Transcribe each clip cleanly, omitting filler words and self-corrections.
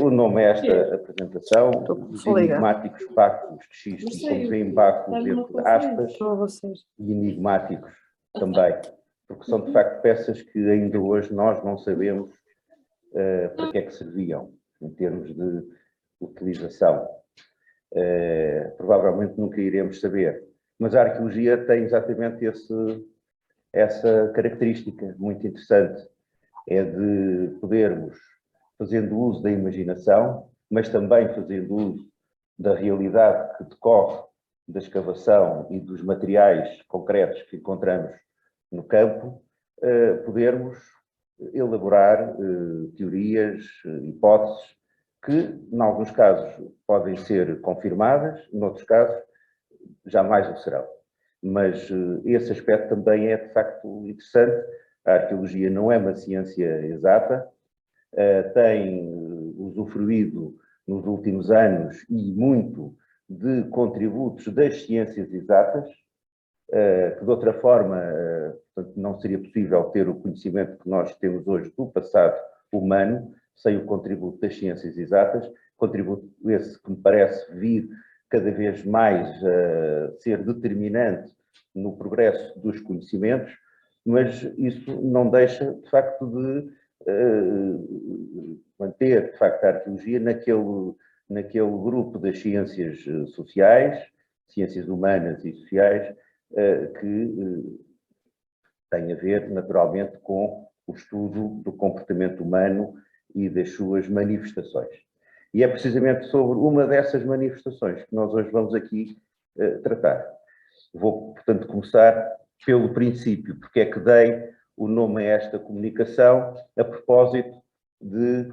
O nome é esta apresentação, os enigmáticos pactos de xisto, como vem Baco entre aspas, e enigmáticos também, porque são de facto peças que ainda hoje nós não sabemos para que é que serviam, em termos de utilização. Provavelmente nunca iremos saber, mas a arqueologia tem exatamente essa característica muito interessante, é de podermos, fazendo uso da imaginação, mas também fazendo uso da realidade que decorre da escavação e dos materiais concretos que encontramos no campo, podermos elaborar teorias, hipóteses, que, em alguns casos, podem ser confirmadas, em outros casos, jamais o serão. Mas esse aspecto também é, de facto, interessante. A arqueologia não é uma ciência exata, tem usufruído nos últimos anos e muito de contributos das ciências exatas, que de outra forma portanto, não seria possível ter o conhecimento que nós temos hoje do passado humano, sem o contributo das ciências exatas, contributo esse que me parece vir cada vez mais a ser determinante no progresso dos conhecimentos, mas isso não deixa, de facto, de manter, de facto, a arqueologia naquele grupo das ciências sociais, ciências humanas e sociais, que tem a ver, naturalmente, com o estudo do comportamento humano e das suas manifestações. E é precisamente sobre uma dessas manifestações que nós hoje vamos aqui tratar. Vou, portanto, começar pelo princípio, porque é que dei o nome a esta comunicação a propósito de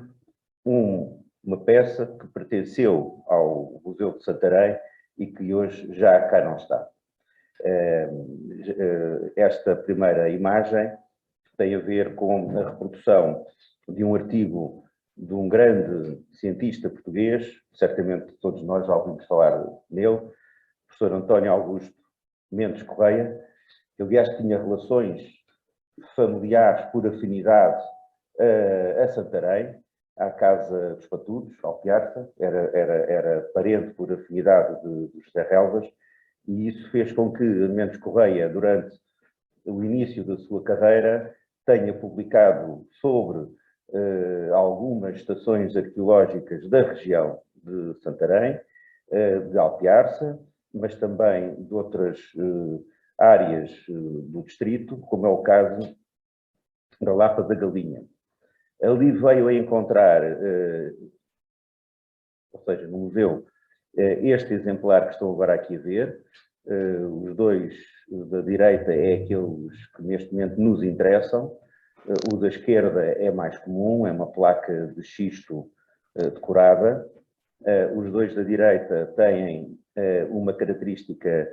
uma peça que pertenceu ao Museu de Santarém e que hoje já cá não está. Esta primeira imagem tem a ver com a reprodução de um artigo de um grande cientista português, certamente todos nós já ouvimos falar nele, professor António Augusto Mendes Correia, que aliás tinha relações familiares por afinidade a Santarém, à Casa dos Patudos, ao Piarça, era parente por afinidade de José Relvas, e isso fez com que Mendes Correia, durante o início da sua carreira, tenha publicado sobre algumas estações arqueológicas da região de Santarém, de Alpiarça, mas também de outras áreas do distrito, como é o caso da Lapa da Galinha. Ali veio a encontrar, ou seja, no museu, este exemplar que estão agora aqui a ver. Os dois da direita é aqueles que neste momento nos interessam. O da esquerda é mais comum, é uma placa de xisto decorada. Os dois da direita têm uma característica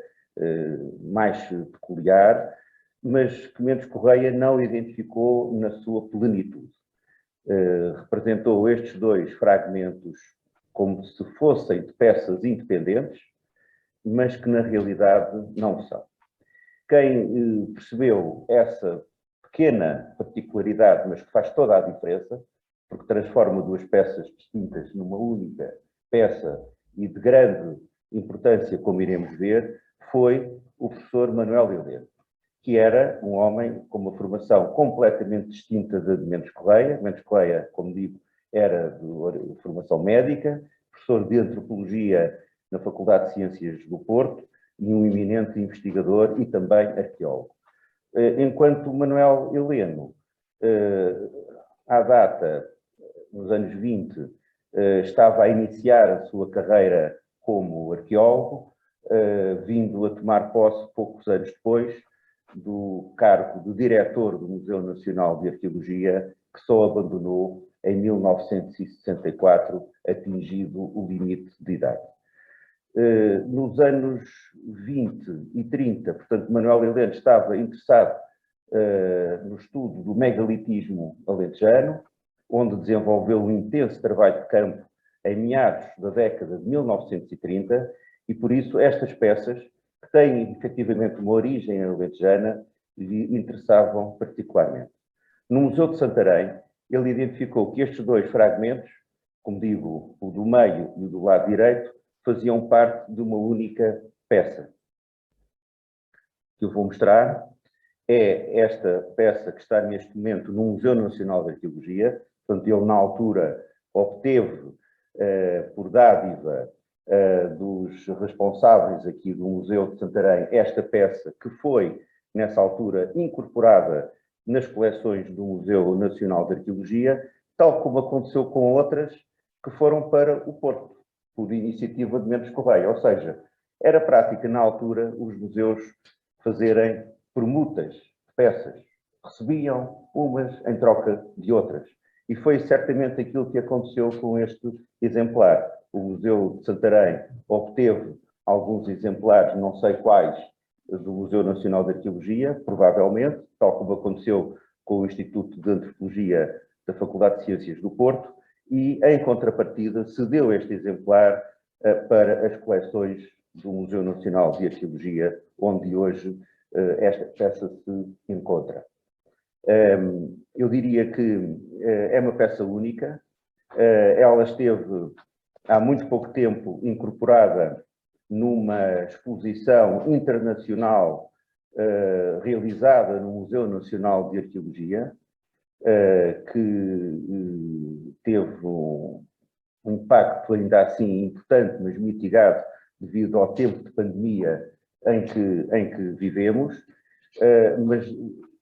mais peculiar, mas que Mendes Correia não identificou na sua plenitude. Representou estes dois fragmentos como se fossem de peças independentes, mas que na realidade não são. Quem percebeu essa pequena particularidade, mas que faz toda a diferença, porque transforma duas peças distintas numa única peça e de grande importância, como iremos ver, foi o professor Manuel Heleno, que era um homem com uma formação completamente distinta da de Mendes Correia. Mendes Correia, como digo, era de formação médica, professor de Antropologia na Faculdade de Ciências do Porto e um eminente investigador e também arqueólogo. Enquanto Manuel Heleno, à data, nos anos 20, estava a iniciar a sua carreira como arqueólogo, vindo a tomar posse poucos anos depois do cargo de diretor do Museu Nacional de Arqueologia, que só abandonou em 1964, atingido o limite de idade. Nos anos 20 e 30, portanto, Manuel Heleno estava interessado no estudo do megalitismo alentejano, onde desenvolveu um intenso trabalho de campo em meados da década de 1930, e por isso estas peças, que têm efetivamente uma origem alentejana, lhe interessavam particularmente. No Museu de Santarém, ele identificou que estes dois fragmentos como digo, o do meio e o do lado direito, faziam parte de uma única peça. O que eu vou mostrar é esta peça que está neste momento no Museu Nacional de Arqueologia. Portanto, ele na altura obteve, por dádiva dos responsáveis aqui do Museu de Santarém, esta peça que foi, nessa altura, incorporada nas coleções do Museu Nacional de Arqueologia, tal como aconteceu com outras que foram para o Porto, por iniciativa de Mendes Correia. Ou seja, era prática na altura os museus fazerem permutas de peças. Recebiam umas em troca de outras. E foi certamente aquilo que aconteceu com este exemplar. O Museu de Santarém obteve alguns exemplares, não sei quais, do Museu Nacional de Arqueologia, provavelmente, tal como aconteceu com o Instituto de Antropologia da Faculdade de Ciências do Porto, e, em contrapartida, cedeu este exemplar para as coleções do Museu Nacional de Arqueologia, onde hoje esta peça se encontra. Eu diria que é uma peça única. Ela esteve há muito pouco tempo incorporada numa exposição internacional realizada no Museu Nacional de Arqueologia, que teve um impacto ainda assim importante, mas mitigado devido ao tempo de pandemia em que vivemos. Mas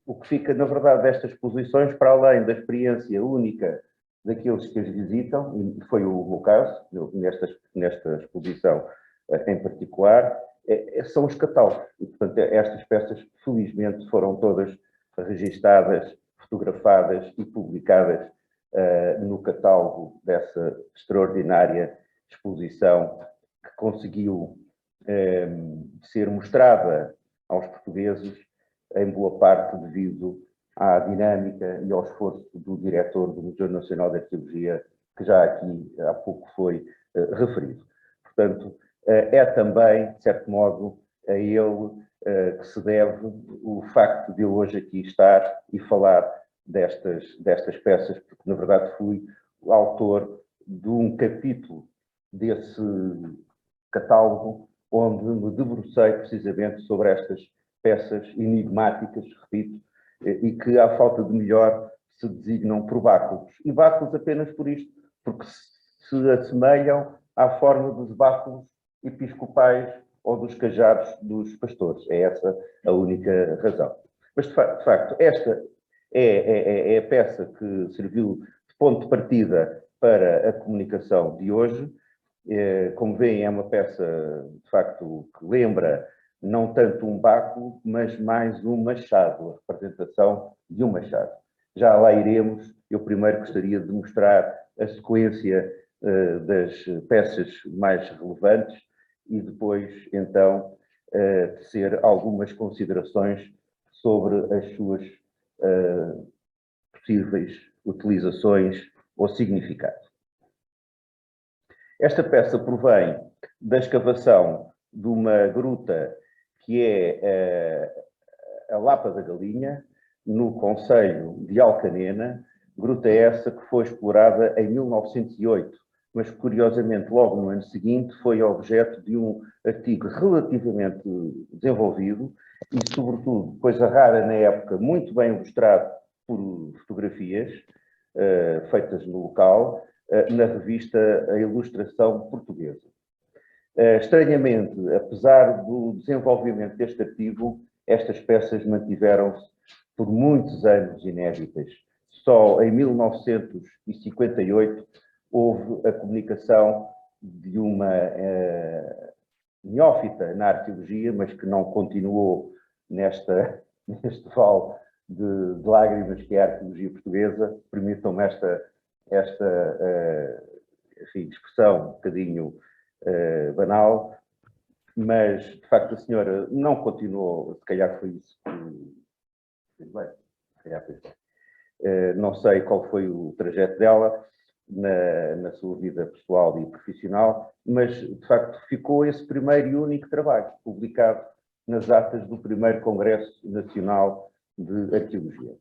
o que fica, na verdade, destas exposições, para além da experiência única daqueles que as visitam, e foi o meu caso, nesta exposição em particular, são os catálogos. E, portanto, estas peças, felizmente, foram todas registadas, fotografadas e publicadas no catálogo dessa extraordinária exposição que conseguiu ser mostrada aos portugueses, em boa parte devido à dinâmica e ao esforço do diretor do Museu Nacional de Arqueologia, que já aqui há pouco foi referido. Portanto, é também, de certo modo, a ele que se deve o facto de eu hoje aqui estar e falar destas peças, porque, na verdade, fui o autor de um capítulo desse catálogo, onde me debrucei precisamente sobre estas peças enigmáticas, repito, e que, à falta de melhor, se designam por báculos. E báculos apenas por isto, porque se assemelham à forma dos báculos episcopais ou dos cajados dos pastores. É essa a única razão. Mas, de facto, esta é a peça que serviu de ponto de partida para a comunicação de hoje. Como veem, é uma peça, de facto, que lembra não tanto um báculo, mas mais um machado, a representação de um machado. Já lá iremos. Eu primeiro gostaria de mostrar a sequência das peças mais relevantes e depois, então, tecer algumas considerações sobre as suas possíveis utilizações ou significado. Esta peça provém da escavação de uma gruta que é a Lapa da Galinha, no concelho de Alcanena, gruta essa que foi explorada em 1908, mas curiosamente logo no ano seguinte foi objeto de um artigo relativamente desenvolvido e, sobretudo, coisa rara na época, muito bem ilustrado por fotografias feitas no local, na revista A Ilustração Portuguesa. Estranhamente, apesar do desenvolvimento deste artigo, estas peças mantiveram-se por muitos anos inéditas. Só em 1958 houve a comunicação de uma neófita na arqueologia, mas que não continuou neste vale de lágrimas que é a arqueologia portuguesa. Permitam-me esta enfim, expressão um bocadinho banal, mas, de facto, a senhora não continuou, se calhar foi isso que... Bem, se calhar foi isso. Não sei qual foi o trajeto dela na sua vida pessoal e profissional, mas, de facto, ficou esse primeiro e único trabalho, publicado nas atas do primeiro Congresso Nacional de Arqueologia.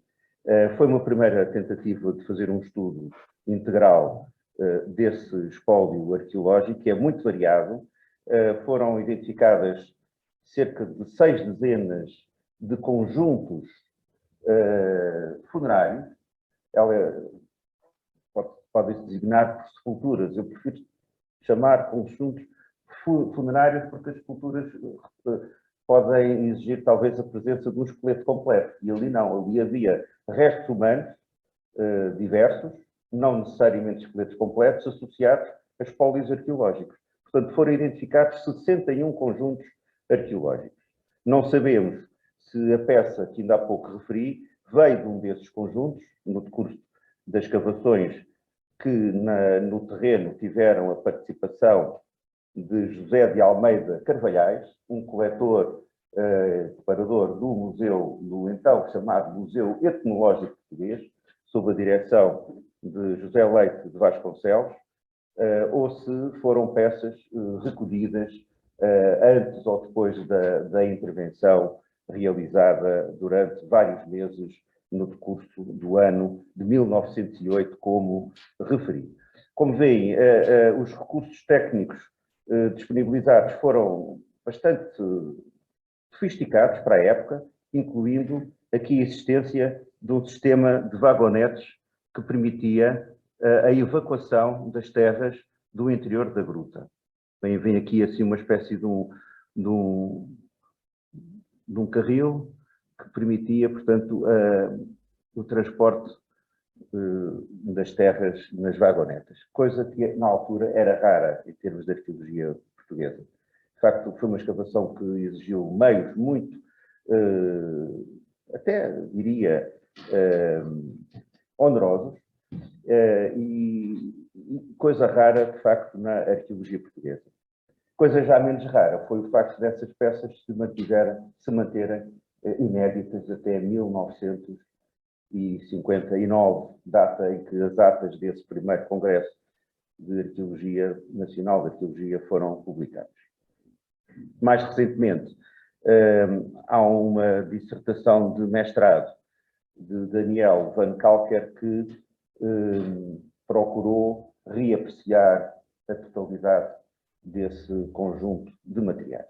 Foi uma primeira tentativa de fazer um estudo integral desse espólio arqueológico, que é muito variado. Foram identificadas cerca de 6 dezenas de conjuntos funerários. Ela pode-se designar por sepulturas. Eu prefiro chamar conjuntos funerários porque as sepulturas podem exigir talvez a presença de um esqueleto completo. E ali não, ali havia restos humanos diversos, não necessariamente esqueletos completos, associados a espólios arqueológicos. Portanto, foram identificados 61 conjuntos arqueológicos. Não sabemos se a peça que ainda há pouco referi veio de um desses conjuntos, no decurso das escavações que no terreno tiveram a participação de José de Almeida Carvalhais, um coletor, preparador do museu, do então chamado Museu Etnológico Português, sob a direção de José Leite de Vasconcelos, ou se foram peças recolhidas antes ou depois da intervenção realizada durante vários meses no decurso do ano de 1908, como referi. Como veem, os recursos técnicos disponibilizados foram bastante sofisticados para a época, incluindo aqui a existência de um sistema de vagonetes que permitia a evacuação das terras do interior da gruta. Bem, vem aqui assim uma espécie de um carril que permitia, portanto, o transporte das terras nas vagonetas, coisa que na altura era rara em termos de arqueologia portuguesa. De facto, foi uma escavação que exigiu meios muito, até diria, onerosos, e coisa rara, de facto, na arqueologia portuguesa. Coisa já menos rara foi o facto dessas peças se manterem inéditas até 1959, data em que as atas desse primeiro Congresso de Arqueologia Nacional de Arqueologia foram publicadas. Mais recentemente, há uma dissertação de mestrado de Daniel Van Calker que procurou reapreciar a totalidade desse conjunto de materiais.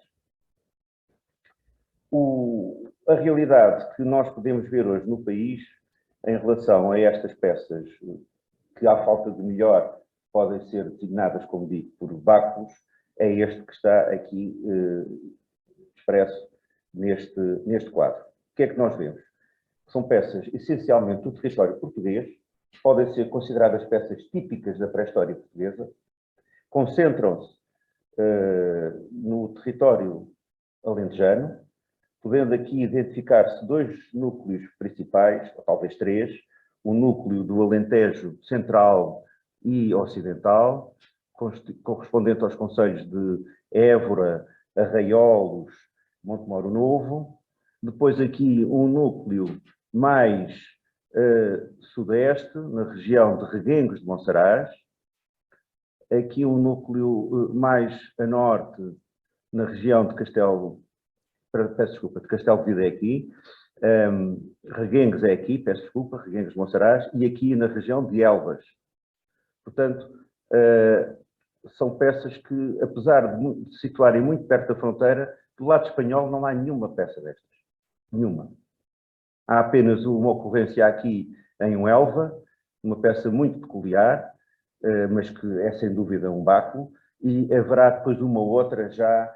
A realidade que nós podemos ver hoje no país em relação a estas peças, que à falta de melhor podem ser designadas, como digo, por báculos, é este que está aqui expresso neste quadro. O que é que nós vemos? São peças essencialmente do território português, podem ser consideradas peças típicas da pré-história portuguesa, concentram-se no território alentejano, podendo aqui identificar-se 2 núcleos principais, ou talvez 3, o núcleo do Alentejo central e ocidental, correspondente aos concelhos de Évora, Arraiolos, Montemoro Novo. Depois aqui um núcleo mais sudeste, na região de Reguengos de Monsaraz. Aqui um núcleo mais a norte, na região de Castelo de Vida é aqui. Reguengos é aqui, Reguengos de Monsaraz, e aqui na região de Elvas. Portanto, são peças que, apesar de se situarem muito perto da fronteira, do lado espanhol não há nenhuma peça destas. Nenhuma. Há apenas uma ocorrência aqui em Elva, uma peça muito peculiar, mas que é sem dúvida um báculo, e haverá depois uma outra já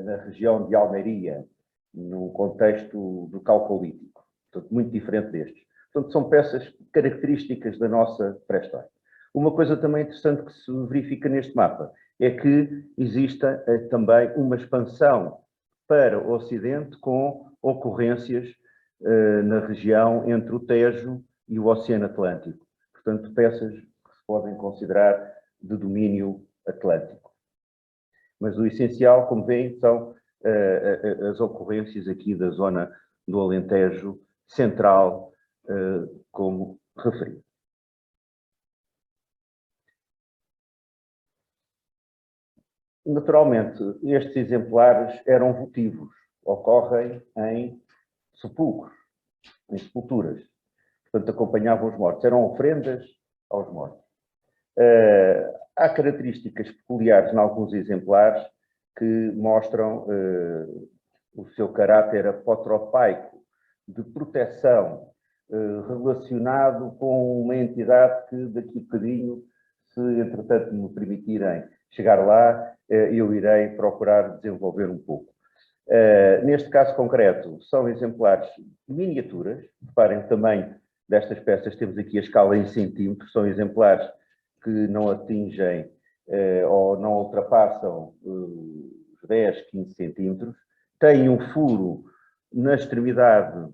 na região de Almeria, num contexto do Calcolítico, portanto, muito diferente destes. Portanto, são peças características da nossa pré-história. Uma coisa também interessante que se verifica neste mapa é que exista também uma expansão para o Ocidente com ocorrências na região entre o Tejo e o Oceano Atlântico. Portanto, peças que se podem considerar de domínio atlântico. Mas o essencial, como veem, são as ocorrências aqui da zona do Alentejo central, como referi. Naturalmente, estes exemplares eram votivos, ocorrem em sepulcros, em sepulturas. Portanto, acompanhavam os mortos, eram ofrendas aos mortos. Há características peculiares em alguns exemplares que mostram o seu caráter apotropaico, de proteção, relacionado com uma entidade que daqui a bocadinho, se entretanto me permitirem chegar lá, eu irei procurar desenvolver um pouco. Neste caso concreto, são exemplares miniaturas. Reparem o tamanho destas peças, temos aqui a escala em centímetros, são exemplares que não atingem ou não ultrapassam os 10, 15 centímetros, têm um furo na extremidade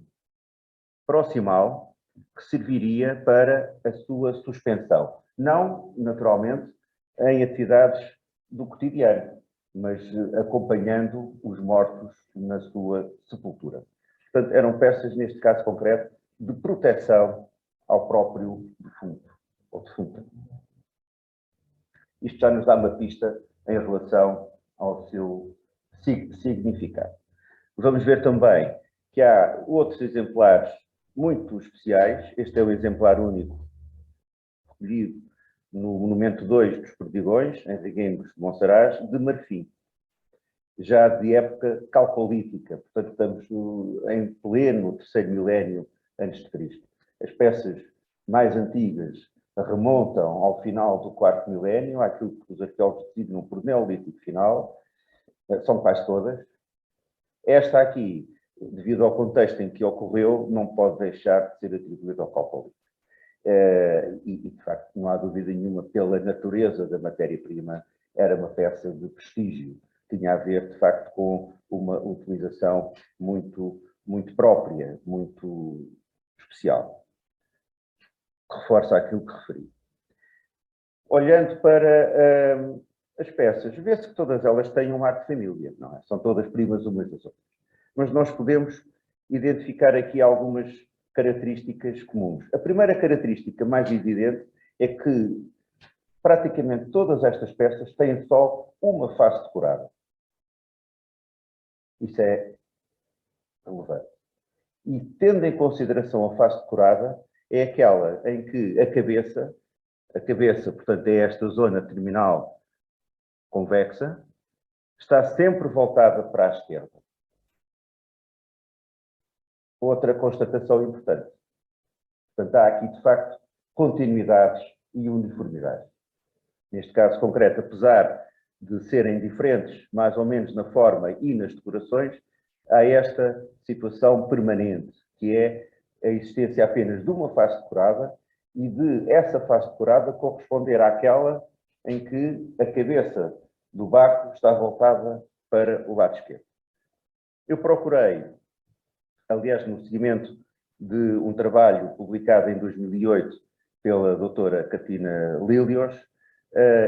proximal que serviria para a sua suspensão. Não, naturalmente, em atividades do cotidiano, mas acompanhando os mortos na sua sepultura. Portanto, eram peças, neste caso concreto, de proteção ao próprio defunto, ou defunta. Isto já nos dá uma pista em relação ao seu significado. Vamos ver também que há outros exemplares muito especiais. Este é o exemplar único recolhido no Monumento 2 dos Perdigões, em Reguengos de Monsaraz, de marfim, já de época calcolítica, portanto estamos em pleno terceiro milénio antes de Cristo. As peças mais antigas remontam ao final do quarto milénio, àquilo que os arqueólogos designam por Neolítico final, são quase todas. Esta aqui, devido ao contexto em que ocorreu, não pode deixar de ser atribuída ao calcolítico. E, de facto, não há dúvida nenhuma, pela natureza da matéria-prima, era uma peça de prestígio. Tinha a ver, de facto, com uma utilização muito, muito própria, muito especial. Reforça aquilo que referi. Olhando para as peças, vê-se que todas elas têm um ar de família, não é? São todas primas umas das outras. Mas nós podemos identificar aqui algumas características comuns. A primeira característica mais evidente é que praticamente todas estas peças têm só uma face decorada. Isso é relevante. E tendo em consideração a face decorada, é aquela em que a cabeça, portanto, é esta zona terminal convexa, está sempre voltada para a esquerda. Outra constatação importante. Portanto, há aqui, de facto, continuidades e uniformidades. Neste caso concreto, apesar de serem diferentes, mais ou menos na forma e nas decorações, há esta situação permanente, que é a existência apenas de uma face decorada e de essa face decorada corresponder àquela em que a cabeça do baco está voltada para o lado esquerdo. Eu procurei, aliás, no seguimento de um trabalho publicado em 2008 pela doutora Catina Lilios,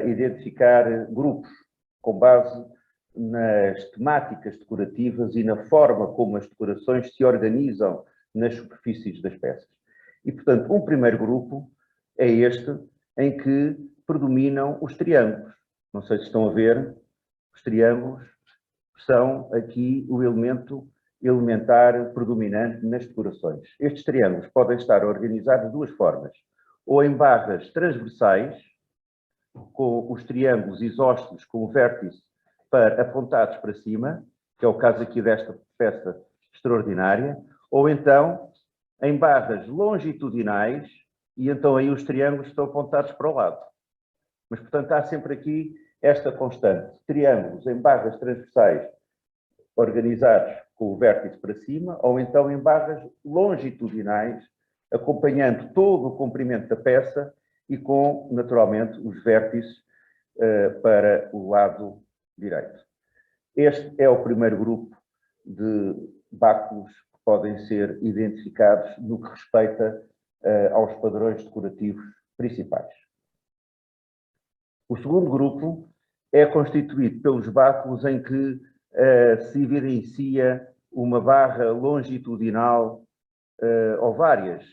identificar grupos com base nas temáticas decorativas e na forma como as decorações se organizam nas superfícies das peças. E, portanto, um primeiro grupo é este, em que predominam os triângulos. Não sei se estão a ver, os triângulos são aqui o elemento elementar predominante nas decorações. Estes triângulos podem estar organizados de duas formas, ou em barras transversais, com os triângulos isósceles com o vértice apontados para cima, que é o caso aqui desta peça extraordinária, ou então em barras longitudinais, e então aí os triângulos estão apontados para o lado. Mas, portanto, há sempre aqui esta constante. Triângulos em barras transversais organizados com o vértice para cima, ou então em barras longitudinais, acompanhando todo o comprimento da peça e com, naturalmente, os vértices para o lado direito. Este é o primeiro grupo de báculos que podem ser identificados no que respeita aos padrões decorativos principais. O segundo grupo é constituído pelos báculos em que se evidencia uma barra longitudinal ou várias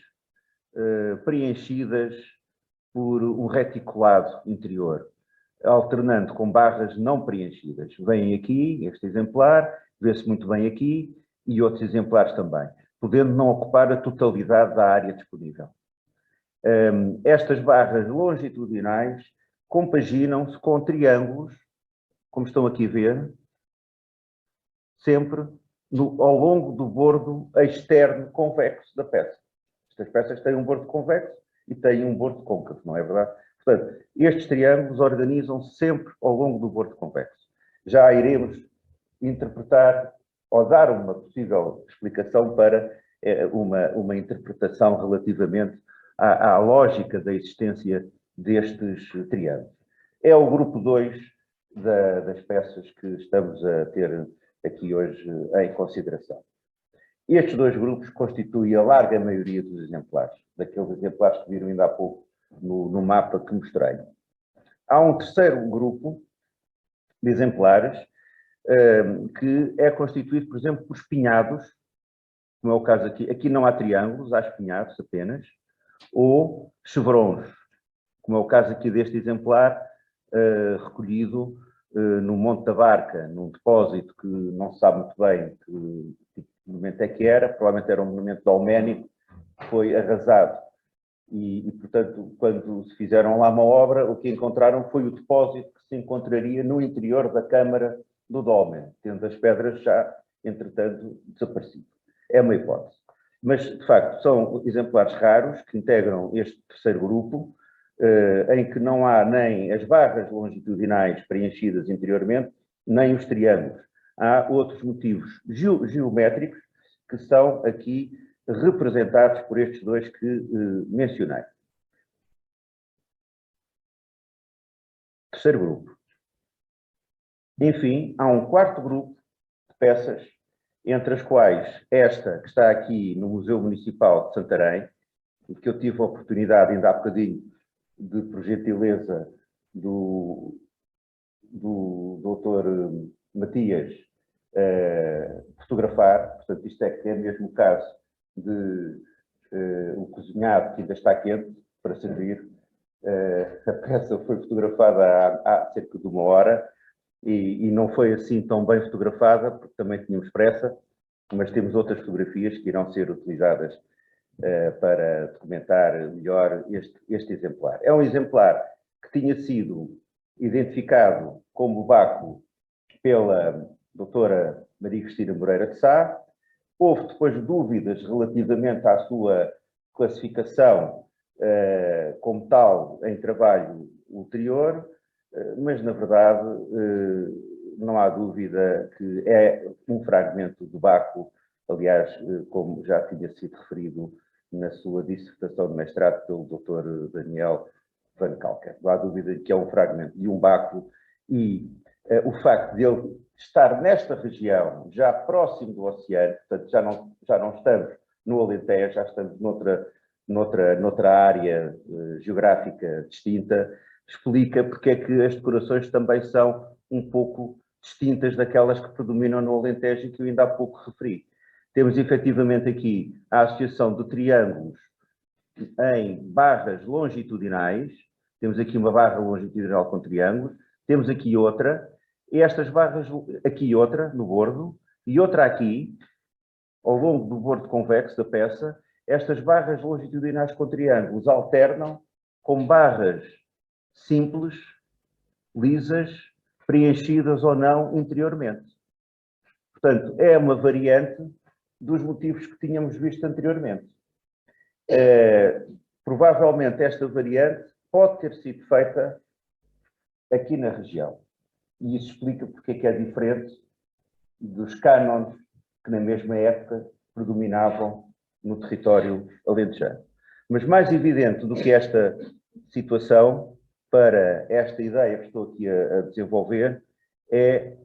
preenchidas por um reticulado interior, alternando com barras não preenchidas. Vem aqui, este exemplar, vê-se muito bem aqui, e outros exemplares também, podendo não ocupar a totalidade da área disponível. Estas barras longitudinais compaginam-se com triângulos, como estão aqui a ver, sempre ao longo do bordo externo convexo da peça. Estas peças têm um bordo convexo e têm um bordo côncavo, não é verdade? Portanto, estes triângulos organizam-se sempre ao longo do bordo convexo. Já iremos interpretar ou dar uma possível explicação para uma interpretação relativamente à lógica da existência destes triângulos. É o grupo 2 das peças que estamos a ter aqui hoje em consideração. Estes dois grupos constituem a larga maioria dos exemplares, daqueles exemplares que viram ainda há pouco no mapa que mostrei. Há um terceiro grupo de exemplares que é constituído, por exemplo, por espinhados, como é o caso aqui. Aqui não há triângulos, há espinhados apenas, ou chevrons, como é o caso aqui deste exemplar, recolhido no Monte da Barca, num depósito que não se sabe muito bem que tipo de monumento é que era, provavelmente era um monumento dolménico, que foi arrasado. E, portanto, quando se fizeram lá uma obra, o que encontraram foi o depósito que se encontraria no interior da Câmara do Dólmen, tendo as pedras já, entretanto, desaparecido. É uma hipótese. Mas, de facto, são exemplares raros que integram este terceiro grupo, em que não há nem as barras longitudinais preenchidas interiormente, nem os triângulos. Há outros motivos geométricos que são aqui representados por estes dois que mencionei. Terceiro grupo. Enfim, há um quarto grupo de peças, entre as quais esta que está aqui no Museu Municipal de Santarém, e que eu tive a oportunidade, ainda há bocadinho, de, por gentileza, do doutor Matias, fotografar. Portanto, isto é mesmo o caso de o cozinhado que ainda está quente para servir. A peça foi fotografada há cerca de 1 hora e não foi assim tão bem fotografada, porque também tínhamos pressa, mas temos outras fotografias que irão ser utilizadas para documentar melhor este exemplar. É um exemplar que tinha sido identificado como báculo pela doutora Maria Cristina Moreira de Sá. Houve depois dúvidas relativamente à sua classificação como tal em trabalho ulterior, mas na verdade não há dúvida que é um fragmento do báculo, aliás, como já tinha sido referido na sua dissertação de mestrado pelo Dr. Daniel Van Calker. Não há dúvida que é um fragmento de um báculo e o facto de ele estar nesta região, já próximo do oceano, portanto já não estamos no Alentejo, já estamos noutra área geográfica distinta, explica porque é que as decorações também são um pouco distintas daquelas que predominam no Alentejo e que eu ainda há pouco referi. Temos efetivamente aqui a associação de triângulos em barras longitudinais, temos aqui uma barra longitudinal com triângulos, temos aqui outra, e estas barras, aqui outra no bordo, e outra aqui, ao longo do bordo convexo da peça. Estas barras longitudinais com triângulos alternam com barras simples, lisas, preenchidas ou não interiormente. Portanto, é uma variante dos motivos que tínhamos visto anteriormente. Provavelmente esta variante pode ter sido feita aqui na região. E isso explica porque é que é diferente dos cânones que na mesma época predominavam no território alentejano. Mas mais evidente do que esta situação para esta ideia que estou aqui a desenvolver é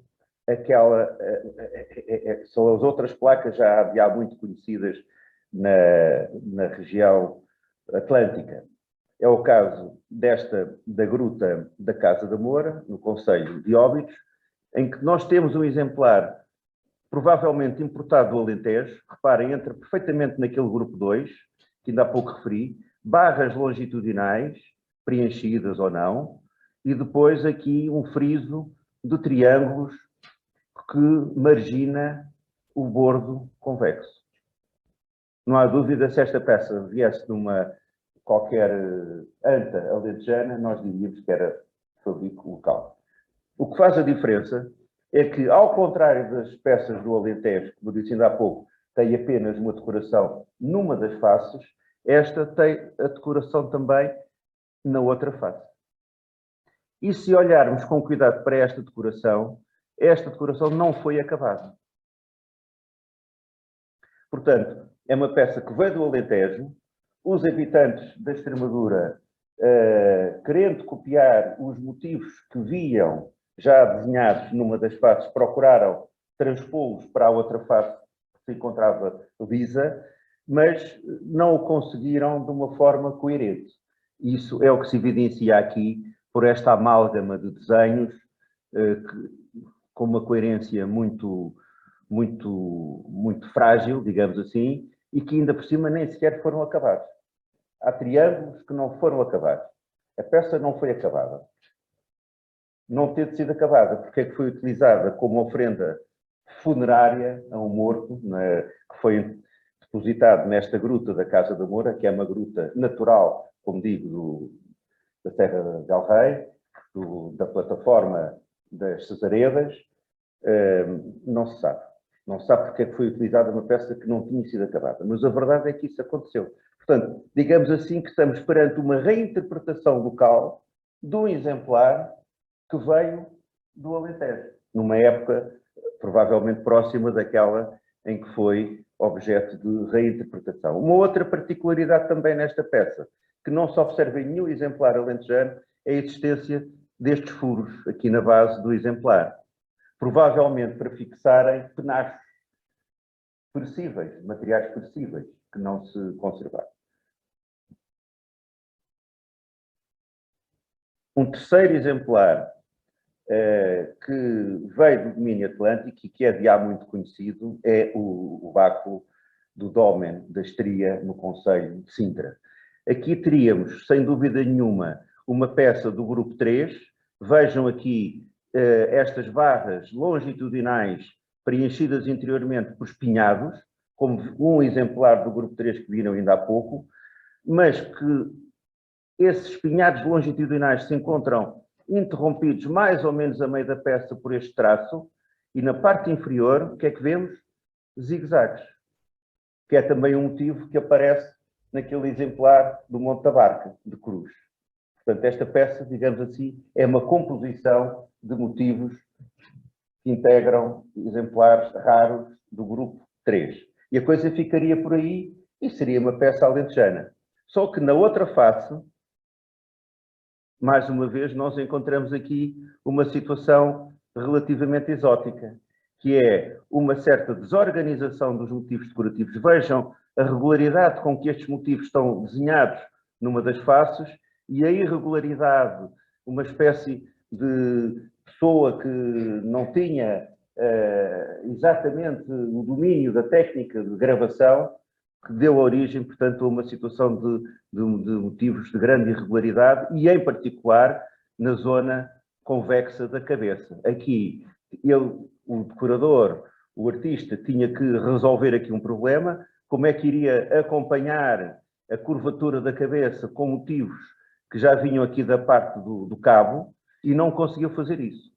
são as outras placas já muito conhecidas na região atlântica. É o caso da Gruta da Casa da Moura, no concelho de Óbidos, em que nós temos um exemplar provavelmente importado do Alentejo. Reparem, entra perfeitamente naquele grupo 2, que ainda há pouco referi, barras longitudinais, preenchidas ou não, e depois aqui um friso de triângulos que margina o bordo convexo. Não há dúvida, se esta peça viesse de uma qualquer anta alentejana, nós diríamos que era fabrico local. O que faz a diferença é que, ao contrário das peças do Alentejo, como eu disse ainda há pouco, tem apenas uma decoração numa das faces, esta tem a decoração também na outra face. E se olharmos com cuidado para esta decoração não foi acabada. Portanto, é uma peça que veio do Alentejo, os habitantes da Extremadura, querendo copiar os motivos que viam já desenhados numa das faces, procuraram transpô-los para a outra face que se encontrava lisa, mas não o conseguiram de uma forma coerente. Isso é o que se evidencia aqui por esta amálgama de desenhos, com uma coerência muito frágil, digamos assim, e que ainda por cima nem sequer foram acabados. Há triângulos que não foram acabados. A peça não foi acabada. Não ter sido acabada, porque é que foi utilizada como ofrenda funerária a um morto, que foi depositado nesta gruta da Casa da Moura, que é uma gruta natural, como digo, da Serra de Alrei, da plataforma das Cesaredas. Não se sabe. Não se sabe porque é que foi utilizada uma peça que não tinha sido acabada. Mas a verdade é que isso aconteceu. Portanto, digamos assim que estamos perante uma reinterpretação local de um exemplar que veio do Alentejo, numa época provavelmente próxima daquela em que foi objeto de reinterpretação. Uma outra particularidade também nesta peça, que não se observa em nenhum exemplar alentejano, é a existência destes furos aqui na base do exemplar. Provavelmente para fixarem penachos perecíveis, materiais perecíveis, que não se conservaram. Um terceiro exemplar que veio do domínio atlântico e que é de há muito conhecido é o báculo do Dólmen da Estria, no concelho de Sintra. Aqui teríamos, sem dúvida nenhuma, uma peça do grupo 3. Vejam aqui estas barras longitudinais preenchidas interiormente por espinhados, como um exemplar do grupo 3 que viram ainda há pouco, mas que esses espinhados longitudinais se encontram interrompidos mais ou menos a meio da peça por este traço, e na parte inferior, o que é que vemos? Zigue-zagues, que é também um motivo que aparece naquele exemplar do Monte da Barca, de cruz. Portanto, esta peça, digamos assim, é uma composição de motivos que integram exemplares raros do grupo 3. E a coisa ficaria por aí e seria uma peça alentejana. Só que na outra face, mais uma vez, nós encontramos aqui uma situação relativamente exótica, que é uma certa desorganização dos motivos decorativos. Vejam a regularidade com que estes motivos estão desenhados numa das faces e a irregularidade, uma espécie de pessoa que não tinha exatamente o domínio da técnica de gravação, que deu origem, portanto, a uma situação de motivos de grande irregularidade e, em particular, na zona convexa da cabeça. Aqui, o decorador, o artista, tinha que resolver aqui um problema, como é que iria acompanhar a curvatura da cabeça com motivos que já vinham aqui da parte do cabo e não conseguiu fazer isso.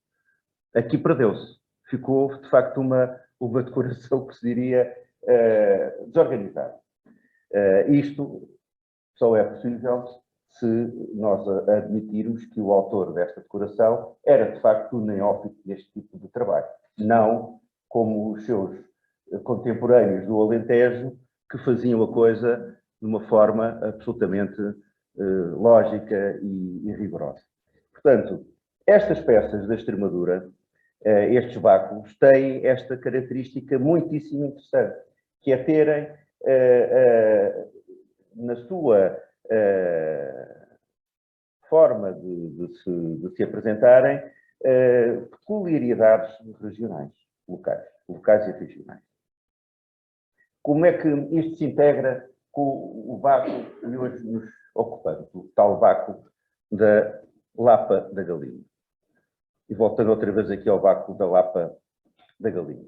Aqui perdeu-se. Ficou, de facto, uma decoração que se diria desorganizada. Isto só é possível se nós admitirmos que o autor desta decoração era, de facto, um neófito deste tipo de trabalho. Não como os seus contemporâneos do Alentejo, que faziam a coisa de uma forma absolutamente lógica e rigorosa. Portanto, estas peças da Extremadura, estes báculos, têm esta característica muitíssimo interessante, que é terem, na sua forma de se apresentarem, peculiaridades regionais, locais e regionais. Como é que isto se integra com o báculo que hoje nos ocupamos, o tal báculo da Lapa da Galinha? E voltando outra vez aqui ao báculo da Lapa da Galinha.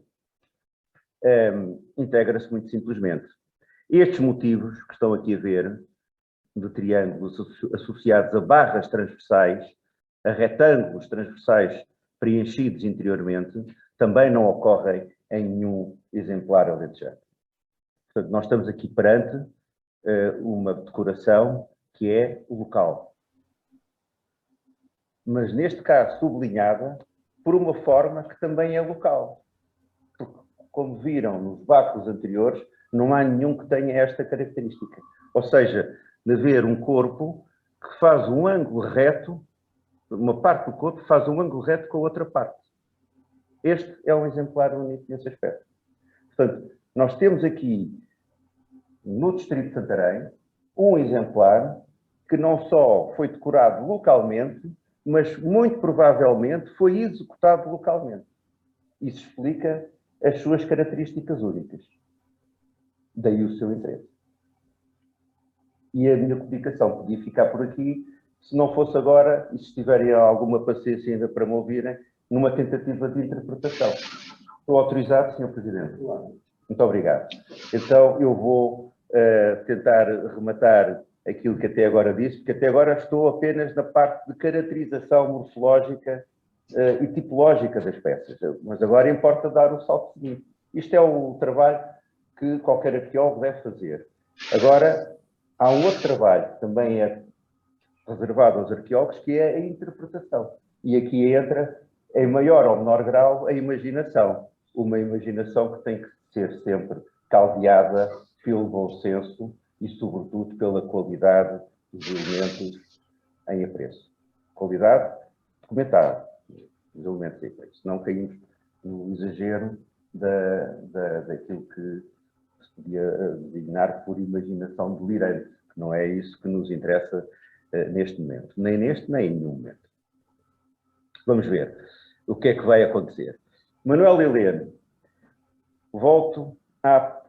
Integra-se muito simplesmente. Estes motivos que estão aqui a ver, de triângulos associados a barras transversais, a retângulos transversais preenchidos interiormente, também não ocorrem em nenhum exemplar alentejano. Portanto, nós estamos aqui perante uma decoração que é local. Mas, neste caso, sublinhada por uma forma que também é local. Porque, como viram nos báculos anteriores, não há nenhum que tenha esta característica. Ou seja, de haver um corpo que faz um ângulo reto, uma parte do corpo faz um ângulo reto com a outra parte. Este é um exemplar único nesse aspecto. Portanto, nós temos aqui, no distrito de Santarém, um exemplar que não só foi decorado localmente, mas muito provavelmente foi executado localmente. Isso explica as suas características únicas. Daí o seu interesse. E a minha publicação podia ficar por aqui, se não fosse agora, e se tiverem alguma paciência ainda para me ouvirem, numa tentativa de interpretação. Estou autorizado, Sr. Presidente? Muito obrigado. Então, eu vou tentar rematar aquilo que até agora disse, porque até agora estou apenas na parte de caracterização morfológica e tipológica das peças. Mas agora importa dar o salto seguinte. Isto é o trabalho que qualquer arqueólogo deve fazer. Agora, há um outro trabalho que também é reservado aos arqueólogos, que é a interpretação. E aqui entra, em maior ou menor grau, a imaginação. Uma imaginação que tem que ser sempre caldeada pelo bom senso e, sobretudo, pela qualidade dos elementos em apreço. Qualidade documentada dos elementos em apreço. Não caímos no exagero daquilo que se podia designar por imaginação delirante, que não é isso que nos interessa neste momento. Nem neste, nem em nenhum momento. Vamos ver o que é que vai acontecer. Manuel Heleno, volto à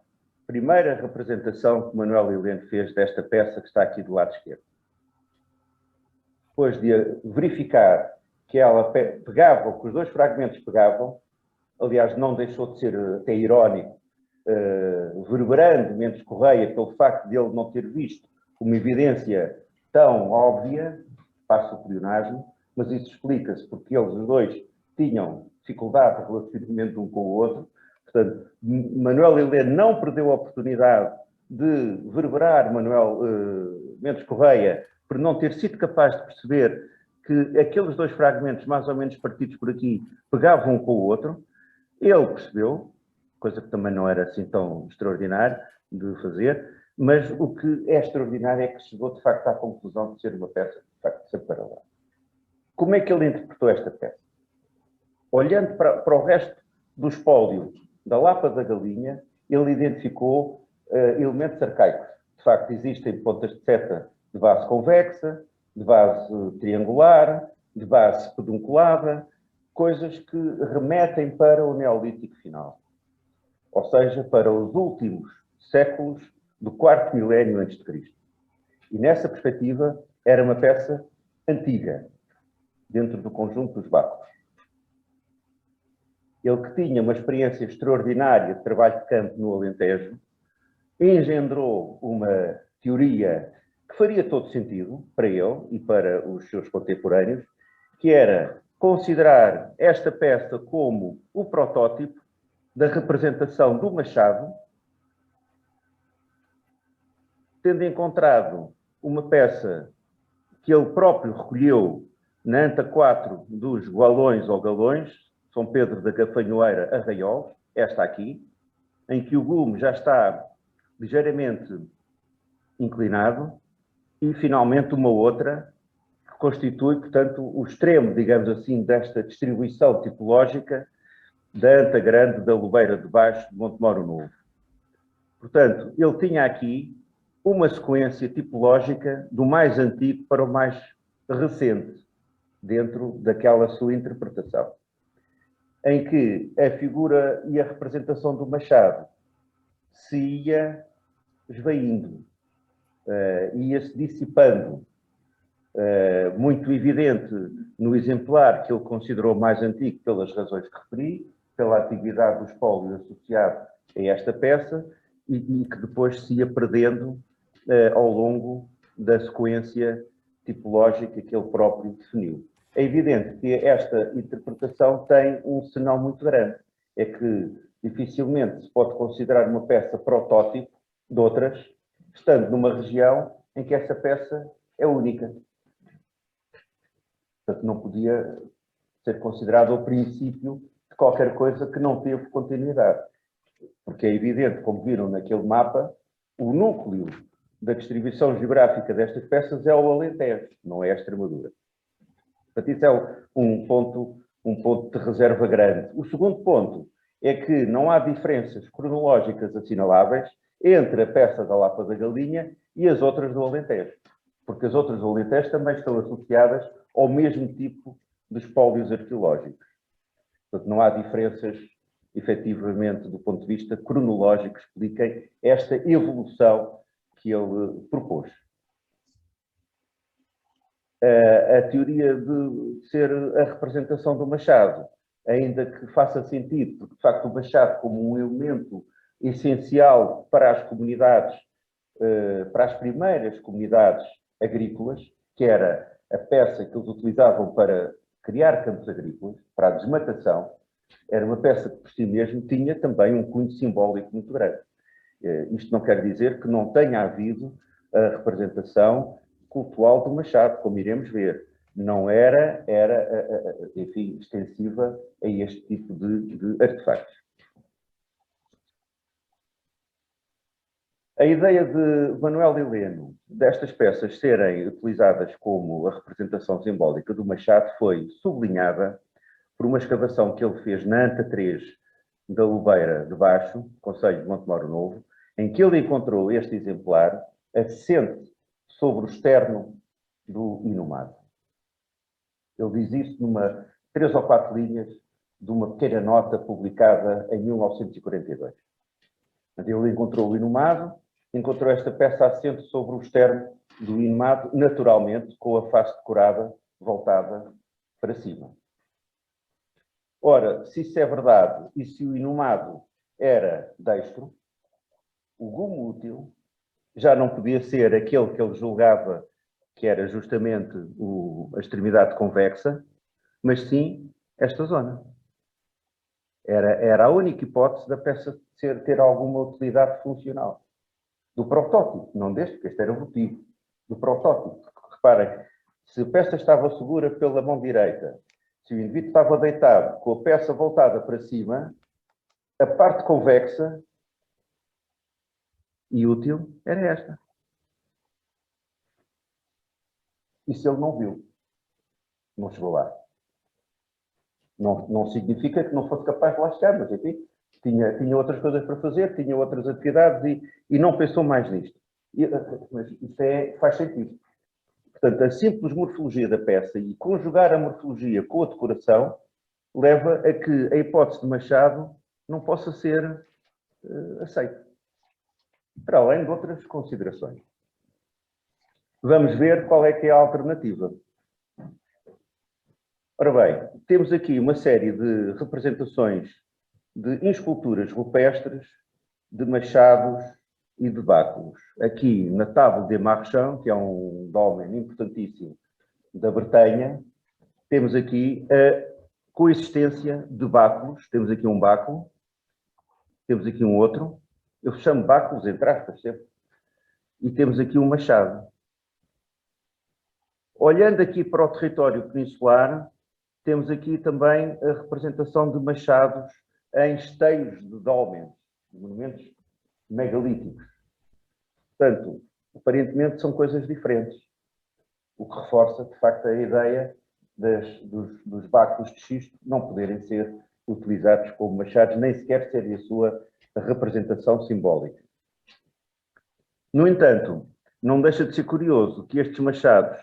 primeira representação que Manuel Heleno fez desta peça que está aqui do lado esquerdo. Depois de verificar que ela pegava, que os dois fragmentos pegavam, aliás, não deixou de ser até irónico, verberando Mendes Correia pelo facto de ele não ter visto uma evidência tão óbvia, passo o pleonasmo, mas isso explica-se porque eles os dois tinham dificuldade de relacionamento um com o outro. Portanto, Manuel Heleno não perdeu a oportunidade de verberar Mendes Correia por não ter sido capaz de perceber que aqueles dois fragmentos, mais ou menos partidos por aqui, pegavam um com o outro. Ele percebeu, coisa que também não era assim tão extraordinário de fazer, mas o que é extraordinário é que chegou, de facto, à conclusão de ser uma peça, de facto, de ser paralela. Como é que ele interpretou esta peça? Olhando para o resto do espólio da Lapa da Galinha, ele identificou elementos arcaicos. De facto, existem pontas de seta de base convexa, de base triangular, de base pedunculada, coisas que remetem para o Neolítico final. Ou seja, para os últimos séculos do quarto milénio antes de Cristo. E nessa perspectiva, era uma peça antiga, dentro do conjunto dos báculos. Ele que tinha uma experiência extraordinária de trabalho de campo no Alentejo, engendrou uma teoria que faria todo sentido para ele e para os seus contemporâneos, que era considerar esta peça como o protótipo da representação do Machado, tendo encontrado uma peça que ele próprio recolheu na anta 4 dos Gualões ou Galões, São Pedro da Gafanhoeira, Arraiolos, esta aqui, em que o gume já está ligeiramente inclinado, e finalmente uma outra que constitui, portanto, o extremo, digamos assim, desta distribuição tipológica da anta grande da Lobeira de Baixo de Montemoro Novo. Portanto, ele tinha aqui uma sequência tipológica do mais antigo para o mais recente, dentro daquela sua interpretação, em que a figura e a representação do Machado se ia esvaindo, ia-se dissipando, muito evidente no exemplar que ele considerou mais antigo pelas razões que referi, pela atividade do espólio associado a esta peça, e que depois se ia perdendo ao longo da sequência tipológica que ele próprio definiu. é evidente que esta interpretação tem um senão muito grande. É que dificilmente se pode considerar uma peça protótipo de outras, estando numa região em que essa peça é única. Portanto, não podia ser considerado o princípio de qualquer coisa que não teve continuidade. Porque é evidente, como viram naquele mapa, o núcleo da distribuição geográfica destas peças é o Alentejo, não é a Extremadura. Portanto, isso é um ponto de reserva grande. O segundo ponto é que não há diferenças cronológicas assinaláveis entre a peça da Lapa da Galinha e as outras do Alentejo, porque as outras do Alentejo também estão associadas ao mesmo tipo de espólios arqueológicos. Portanto, não há diferenças, efetivamente, do ponto de vista cronológico, que expliquem esta evolução que ele propôs. A teoria de ser a representação do Machado, ainda que faça sentido, porque, de facto, o Machado, como um elemento essencial para as comunidades, para as primeiras comunidades agrícolas, que era a peça que eles utilizavam para criar campos agrícolas, para a desmatação, era uma peça que, por si mesmo, tinha também um cunho simbólico muito grande. Isto não quer dizer que não tenha havido a representação cultural do Machado, como iremos ver. Não era enfim, extensiva a este tipo de artefactos. A ideia de Manuel Heleno destas peças serem utilizadas como a representação simbólica do Machado foi sublinhada por uma escavação que ele fez na Anta 3 da Lobeira de Baixo, Concelho de Montemoro Novo, em que ele encontrou este exemplar assente sobre o externo do inumado. Ele diz isso numa 3 ou 4 linhas de uma pequena nota publicada em 1942. Ele encontrou o inumado, encontrou esta peça assente sobre o externo do inumado, naturalmente, com a face decorada voltada para cima. Ora, se isso é verdade, e se o inumado era destro, o gume útil já não podia ser aquele que ele julgava que era justamente a extremidade convexa, mas sim esta zona. Era a única hipótese da peça ter alguma utilidade funcional. Do protótipo, não deste, porque este era o motivo. Do protótipo. Reparem, se a peça estava segura pela mão direita, se o indivíduo estava deitado com a peça voltada para cima, a parte convexa e útil era esta. Isso ele não viu. Não chegou lá. Não significa que não fosse capaz de lá chegar, mas enfim, tinha outras coisas para fazer, tinha outras atividades e não pensou mais nisto. Mas isso faz sentido. Portanto, a simples morfologia da peça e conjugar a morfologia com a decoração leva a que a hipótese de Machado não possa ser aceita. Para além de outras considerações. Vamos ver qual é que é a alternativa. Ora bem, temos aqui uma série de representações de esculturas rupestres, de machados e de báculos. Aqui na Table de Marchand, que é um dolmen importantíssimo da Bretanha, temos aqui a coexistência de báculos. Temos aqui um báculo, temos aqui um outro. Eu chamo báculos entre aspas sempre. E temos aqui um machado. Olhando aqui para o território peninsular, temos aqui também a representação de machados em esteios de dólmenes, monumentos megalíticos. Portanto, aparentemente são coisas diferentes, o que reforça, de facto, a ideia dos báculos de xisto não poderem ser utilizados como machados, nem sequer serem a sua representação simbólica. No entanto, não deixa de ser curioso que estes machados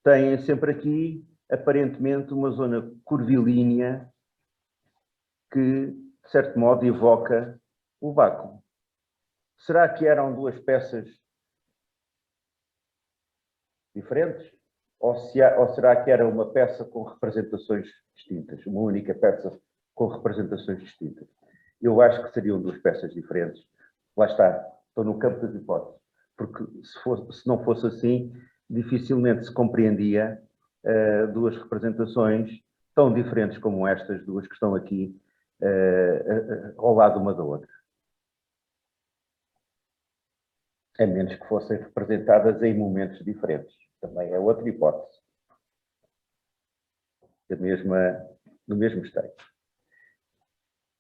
têm sempre aqui, aparentemente, uma zona curvilínea que, de certo modo, evoca o báculo. Será que eram duas peças diferentes? Ou será que era uma peça com representações distintas? Uma única peça com representações distintas? Eu acho que seriam duas peças diferentes. Lá está, estou no campo das hipóteses. Porque se não fosse assim, dificilmente se compreendia duas representações tão diferentes como estas duas que estão aqui ao lado uma da outra. A menos que fossem representadas em momentos diferentes. Também é outra hipótese. Do mesmo esteio.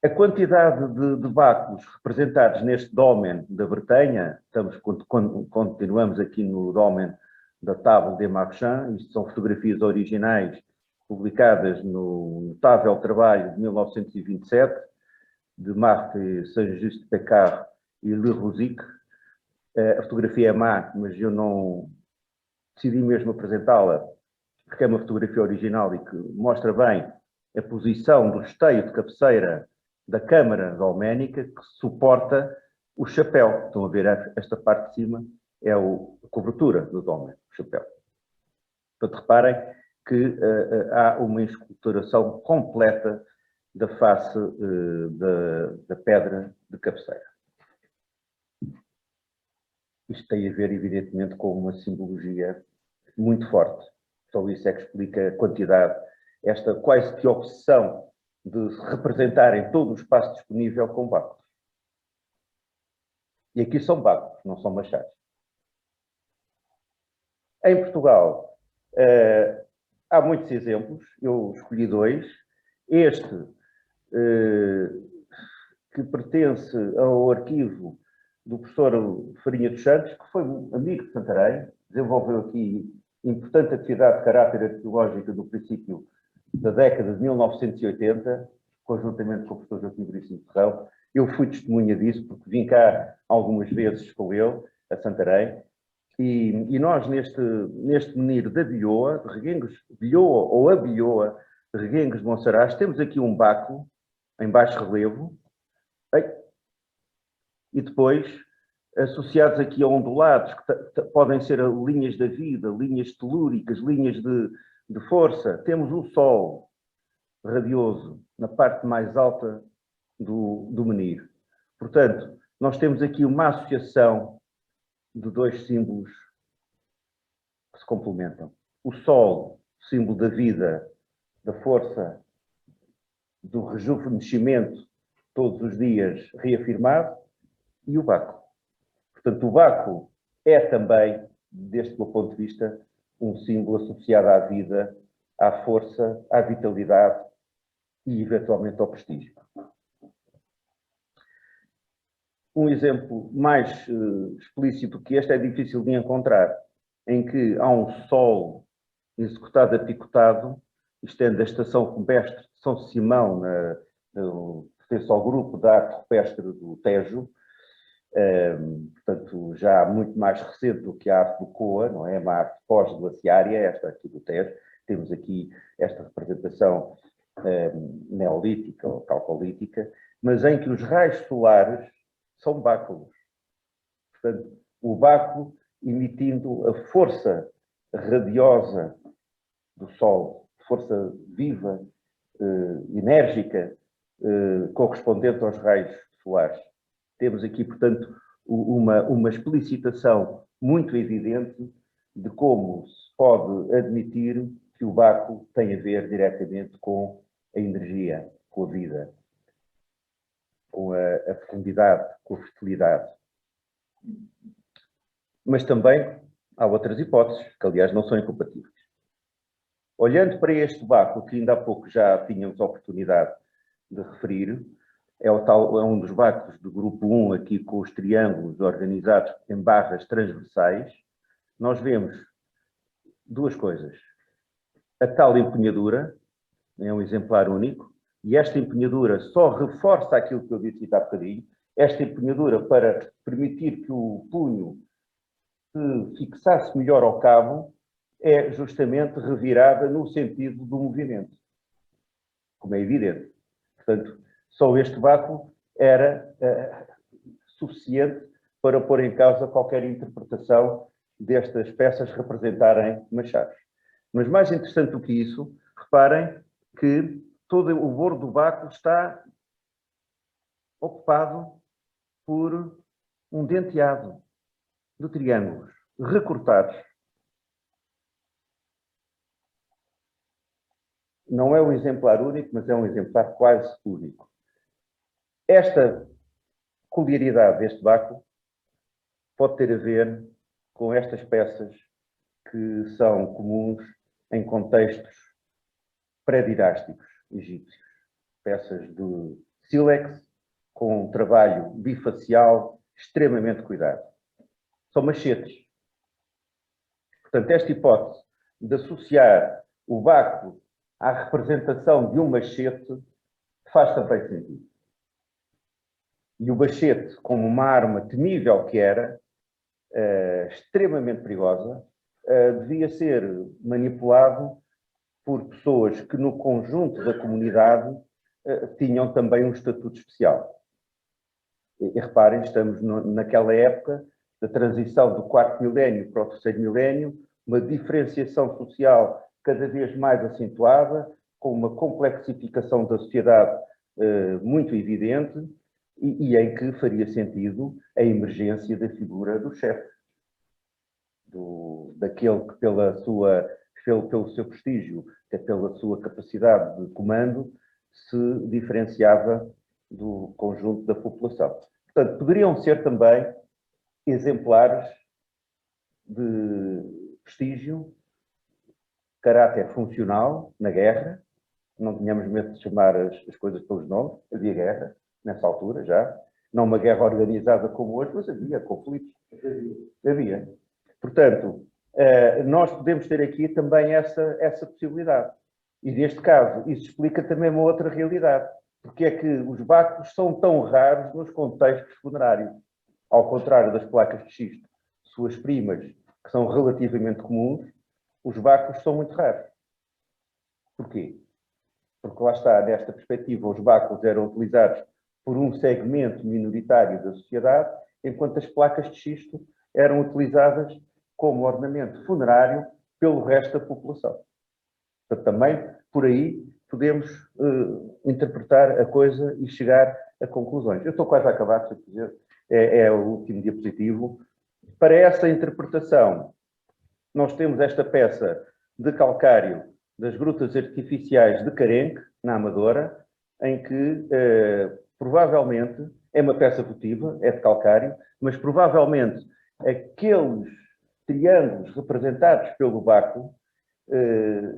A quantidade de báculos representados neste dómen da Bretanha, continuamos aqui no dómen da Table des Marchands, isto são fotografias originais publicadas no notável trabalho de 1927, de Marthe Saint-Just-Pecard e Le Rosic. A fotografia é má, mas eu não decidi mesmo apresentá-la, porque é uma fotografia original e que mostra bem a posição do esteio de cabeceira da câmara dolménica que suporta o chapéu. Estão a ver esta parte de cima? É a cobertura do dólmen, o chapéu. Portanto, reparem que há uma esculturação completa da face da pedra de cabeceira. Isto tem a ver, evidentemente, com uma simbologia muito forte. Só isso é que explica a quantidade, esta quase que obsessão de se representarem todo o espaço disponível com báculos. E aqui são báculos, não são machados. Em Portugal, há muitos exemplos, eu escolhi dois. Este, que pertence ao arquivo do professor Farinha dos Santos, que foi um amigo de Santarém, desenvolveu aqui importante atividade de caráter arqueológico no princípio da década de 1980, conjuntamente com o professor Joaquim Veríssimo Ferrão. Eu fui testemunha disso, porque vim cá algumas vezes com ele, a Santarém, e nós, neste menir da Bilhoa, de Reguengos, Bilhoa ou a Bilhoa, de Reguengos de Monsaraz, temos aqui um báculo em baixo relevo, e depois, associados aqui a ondulados, que podem ser linhas da vida, linhas telúricas, linhas de força, temos o Sol radioso na parte mais alta do menir. Portanto, nós temos aqui uma associação de dois símbolos que se complementam. O Sol, símbolo da vida, da força, do rejuvenescimento, todos os dias reafirmado, e o báculo. Portanto, o báculo é também, deste meu ponto de vista, um símbolo associado à vida, à força, à vitalidade e, eventualmente, ao prestígio. Um exemplo mais explícito que este é difícil de encontrar, em que há um sol executado a picotado, isto é da Estação Rupestre de São Simão, pertence ao grupo da arte rupestre do Tejo, portanto, já muito mais recente do que a arte do Coa, não é? Uma arte pós-glaciária, esta aqui do Tejo. Temos aqui esta representação neolítica ou calcolítica, mas em que os raios solares são báculos. Portanto, o báculo emitindo a força radiosa do Sol, força viva, enérgica, correspondente aos raios solares. Temos aqui, portanto, uma explicitação muito evidente de como se pode admitir que o báculo tem a ver diretamente com a energia, com a vida, com a fecundidade, com a fertilidade. Mas também há outras hipóteses, que aliás não são incompatíveis. Olhando para este báculo, que ainda há pouco já tínhamos a oportunidade de referir, é um dos báculos do grupo 1, aqui com os triângulos organizados em barras transversais, nós vemos duas coisas. A tal empunhadura, é um exemplar único, e esta empunhadura só reforça aquilo que eu disse há bocadinho, esta empunhadura para permitir que o punho se fixasse melhor ao cabo, é justamente revirada no sentido do movimento, como é evidente. Portanto, só este báculo era suficiente para pôr em causa qualquer interpretação destas peças representarem machados. Mas mais interessante do que isso, reparem que todo o bordo do báculo está ocupado por um denteado de triângulos recortados. não é um exemplar único, mas é um exemplar quase único. Esta peculiaridade deste vácuo pode ter a ver com estas peças que são comuns em contextos pré-dinásticos egípcios. Peças de sílex, com um trabalho bifacial extremamente cuidado. São machetes. Portanto, esta hipótese de associar o vácuo à representação de um machete faz também sentido. E o machete, como uma arma temível que era, extremamente perigosa, devia ser manipulado por pessoas que no conjunto da comunidade tinham também um estatuto especial. E reparem, estamos naquela época da transição do quarto milénio para o terceiro milénio, uma diferenciação social cada vez mais acentuada, com uma complexificação da sociedade muito evidente e em que faria sentido a emergência da figura do chefe, daquele que pelo seu prestígio, pela sua capacidade de comando, se diferenciava do conjunto da população. Portanto, poderiam ser também exemplares de prestígio, caráter funcional na guerra. Não tínhamos medo de chamar as coisas pelos nomes. Havia guerra nessa altura já. Não uma guerra organizada como hoje, mas havia conflitos. Havia. Portanto, nós podemos ter aqui também essa possibilidade. E neste caso, isso explica também uma outra realidade. Porque é que os vácuos são tão raros nos contextos funerários. Ao contrário das placas de xisto, suas primas, que são relativamente comuns, os vácuos são muito raros. Porquê? Porque lá está, nesta perspectiva, os vácuos eram utilizados por um segmento minoritário da sociedade, enquanto as placas de xisto eram utilizadas como ornamento funerário pelo resto da população. Portanto, também, por aí, podemos interpretar a coisa e chegar a conclusões. Eu estou quase a acabar, se eu quiser, é o último diapositivo. Para essa interpretação, nós temos esta peça de calcário das grutas artificiais de Carenque, na Amadora, em que provavelmente é uma peça votiva, é de calcário, mas provavelmente aqueles triângulos representados pelo vácuo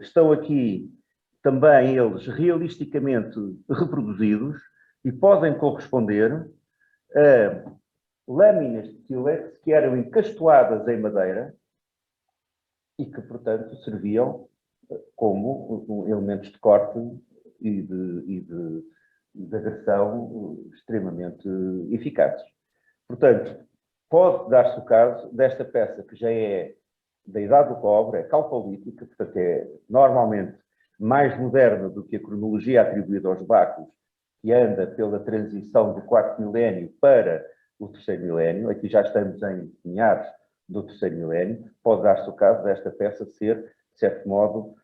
estão aqui também eles realisticamente reproduzidos e podem corresponder a lâminas de sílex que eram encastoadas em madeira e que, portanto, serviam como elementos de corte e de agressão extremamente eficazes. Portanto, pode dar-se o caso desta peça que já é da Idade do Cobre, é calcolítica, portanto é normalmente mais moderna do que a cronologia atribuída aos vácuos, que anda pela transição do quarto milénio para o terceiro milénio. Aqui já estamos em meados do terceiro milénio. Pode dar-se o caso desta peça ser, de certo modo,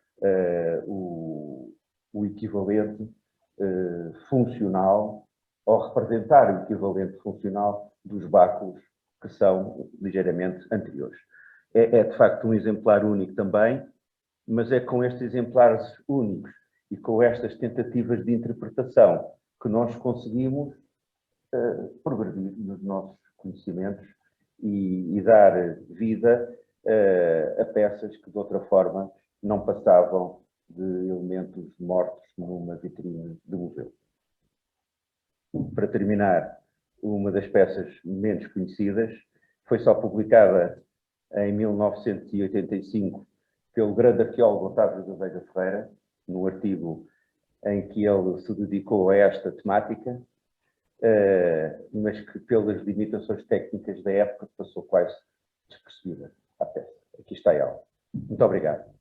o equivalente funcional, ou representar o equivalente funcional dos vácuos que são ligeiramente anteriores. É de facto um exemplar único também, mas é com estes exemplares únicos e com estas tentativas de interpretação que nós conseguimos progredir nos nossos conhecimentos e dar vida a peças que de outra forma não passavam de elementos mortos numa vitrine de museu. Para terminar, uma das peças menos conhecidas foi só publicada em 1985 pelo grande arqueólogo Otávio da Veiga Ferreira, no artigo em que ele se dedicou a esta temática, mas que pelas limitações técnicas da época passou quase despercebida a peça. Aqui está ela. Muito obrigado.